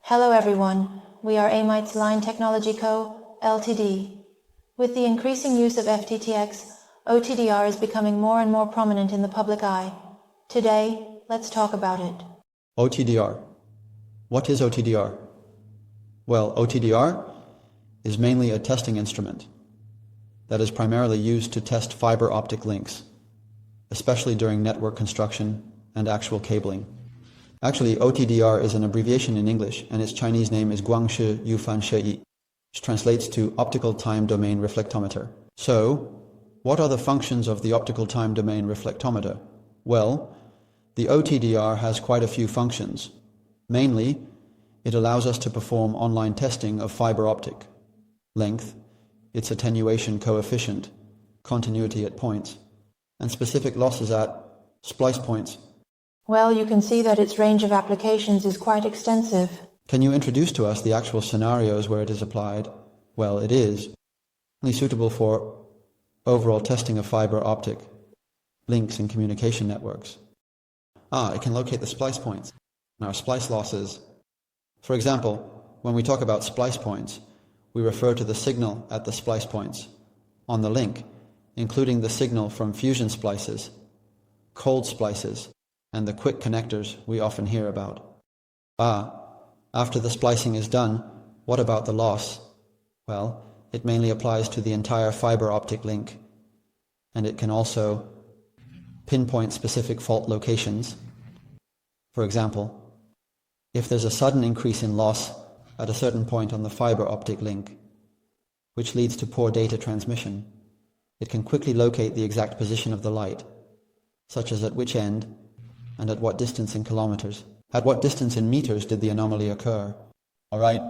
Hello everyone, we are Amites Line Technology Co., Ltd. With the increasing use of FTTX, OTDR is becoming more and more prominent in the public eye. Today, let's talk about it. OTDR. What is OTDR? Well, OTDR is mainly a testing instrument that is primarily used to test fiber optic links, especially during network construction and actual cabling. Actually, OTDR is an abbreviation in English, and its Chinese name is Guangshi Yufan Sheyi, which translates to Optical Time-Domain Reflectometer. So, what are the functions of the Optical Time-Domain Reflectometer? Well, the OTDR has quite a few functions. Mainly, it allows us to perform online testing of fiber optic length, its attenuation coefficient, continuity at points, and specific losses at splice points. Well, you can see that its range of applications is quite extensive. Can you introduce to us the actual scenarios where it is applied? Well, it is only suitable for overall testing of fiber optic links and communication networks. It can locate the splice points and our splice losses. For example, when we talk about splice points, we refer to the signal at the splice points on the link, including the signal from fusion splices, cold splices, and the quick connectors we often hear about. After the splicing is done, what about the loss? Well, it mainly applies to the entire fiber optic link, and it can also pinpoint specific fault locations. For example, if there's a sudden increase in loss at a certain point on the fiber optic link, which leads to poor data transmission, it can quickly locate the exact position of the light, such as at which end and at what distance in kilometers. At what distance in meters did the anomaly occur? Alright,